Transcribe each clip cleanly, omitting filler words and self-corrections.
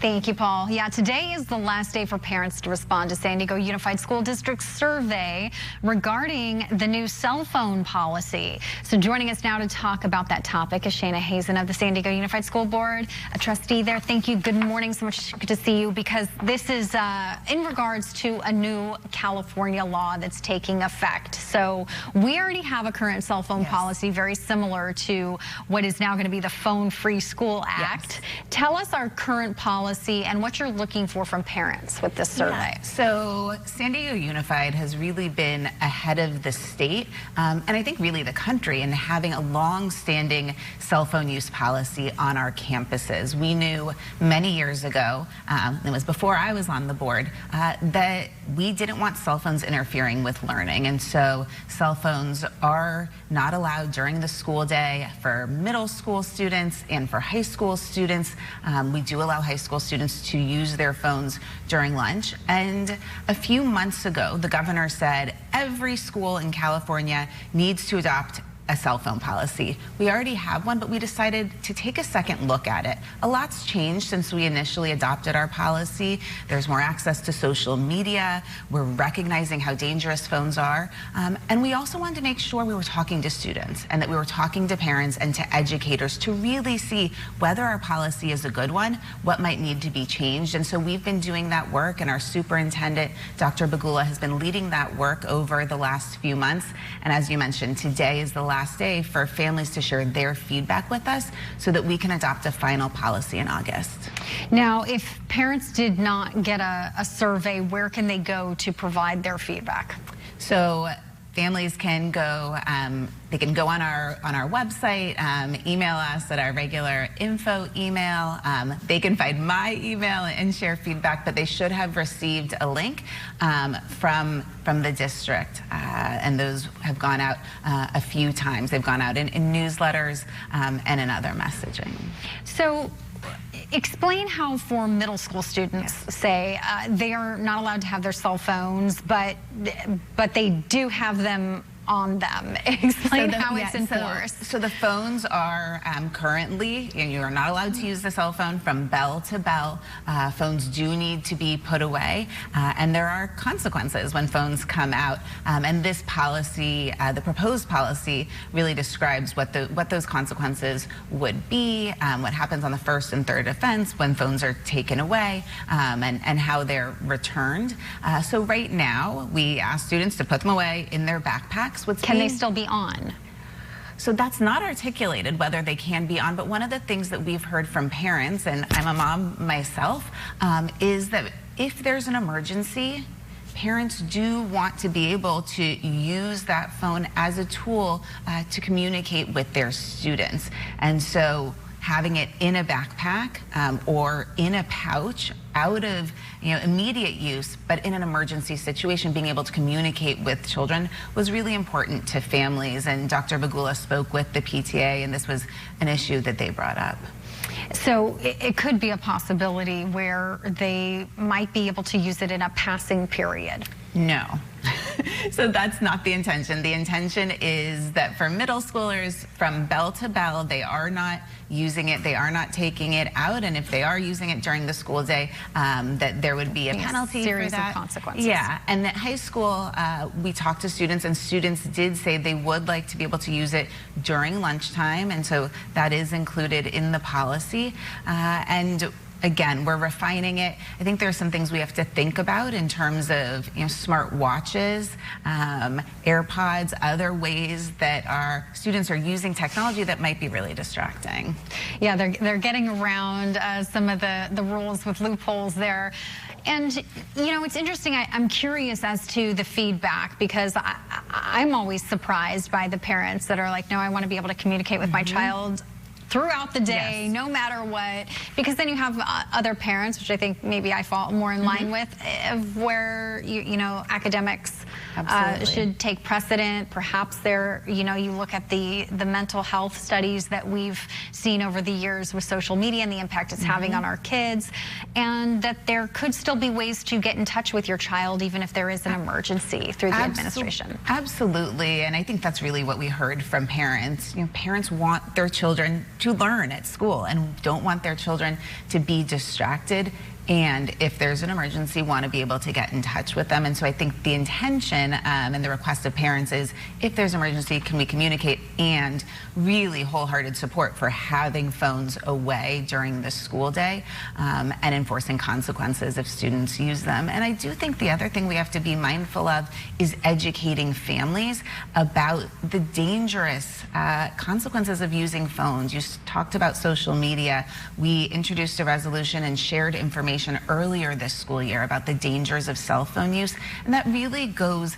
Thank you, Paul. Yeah, today is the last day for parents to respond to San Diego Unified School District's survey regarding the new cell phone policy. So joining us now to talk about that topic is Shana Hazen of the San Diego Unified School Board, a trustee there. Thank you. Good morning. So much good to see you, because this is in regards to a new California law that's taking effect. So we already have a current cell phone policy very similar to what is now going to be the Phone Free School Act. Tell us our current policy and what you're looking for from parents with this survey. So San Diego Unified has really been ahead of the state, and I think really the country, in having a long-standing cell phone use policy on our campuses. We knew many years ago, it was before I was on the board, that we didn't want cell phones interfering with learning, and so cell phones are not allowed during the school day for middle school students and for high school students. We do allow high school students to use their phones during lunch. And a few months ago, the governor said every school in California needs to adopt a cell phone policy. We already have one, but we decided to take a second look at it. A lot's changed since we initially adopted our policy. There's more access to social media. We're recognizing how dangerous phones are. And we also wanted to make sure we were talking to students and that we were talking to parents and to educators to really see whether our policy is a good one, what might need to be changed. And so we've been doing that work, and our superintendent, Dr. Bagula, has been leading that work over the last few months. And as you mentioned, today is the last day for families to share their feedback with us so that we can adopt a final policy in August. Now, if parents did not get a survey, where can they go to provide their feedback? So families can go, they can go on our website, email us at our regular info email. They can find my email and share feedback, but they should have received a link from the district, and those have gone out a few times. They've gone out in newsletters and in other messaging. So explain how for middle school students, say, they are not allowed to have their cell phones, but they do have them on them. Explain how it's enforced. So the phones are currently, you are not allowed to use the cell phone from bell to bell. Phones do need to be put away, and there are consequences when phones come out. And this policy, the proposed policy, really describes what those consequences would be, what happens on the first and third offense when phones are taken away, and how they're returned. So right now, we ask students to put them away in their backpacks. Can they still be on? So that's not articulated whether they can be on, but one of the things that we've heard from parents, and I'm a mom myself, is that if there's an emergency, parents do want to be able to use that phone as a tool to communicate with their students. And so having it in a backpack or in a pouch, out of immediate use, but in an emergency situation, being able to communicate with children was really important to families. And Dr. Bagula spoke with the PTA, and this was an issue that they brought up. So it could be a possibility where they might be able to use it in a passing period. No. So that's not the intention. The intention is that for middle schoolers, from bell to bell, they are not using it, they are not taking it out, and if they are using it during the school day, that there would be a penalty for that. Series of consequences. Yeah, and at high school, we talked to students, and students did say they would like to be able to use it during lunchtime, and so that is included in the policy. And again, we're refining it. I think there are some things we have to think about in terms of smart watches, AirPods, other ways that our students are using technology that might be really distracting. Yeah, they're getting around some of the rules with loopholes there. And, it's interesting. I'm curious as to the feedback, because I'm always surprised by the parents that are like, no, I want to be able to communicate with my child throughout the day, no matter what, because then you have other parents, which I think maybe I fall more in line with, where academics should take precedent. Perhaps you look at the mental health studies that we've seen over the years with social media and the impact it's having on our kids, and that there could still be ways to get in touch with your child even if there is an emergency through the administration. Absolutely, and I think that's really what we heard from parents. Parents want their children to learn at school and don't want their children to be distracted, and if there's an emergency, want to be able to get in touch with them. And so I think the intention and the request of parents is, if there's an emergency, can we communicate, and really wholehearted support for having phones away during the school day and enforcing consequences if students use them. And I do think the other thing we have to be mindful of is educating families about the dangerous consequences of using phones. You talked about social media. We introduced a resolution and shared information earlier this school year about the dangers of cell phone use, and that really goes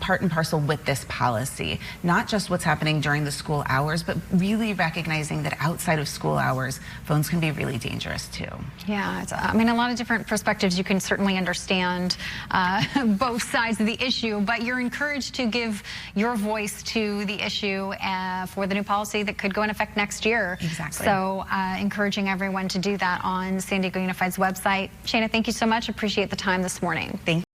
part and parcel with this policy. Not just what's happening during the school hours, but really recognizing that outside of school hours, phones can be really dangerous too. Yeah, I mean, a lot of different perspectives. You can certainly understand both sides of the issue, but you're encouraged to give your voice to the issue for the new policy that could go in effect next year. Exactly. So encouraging everyone to do that on San Diego Unified's website. Shana, thank you so much. Appreciate the time this morning. Thank you.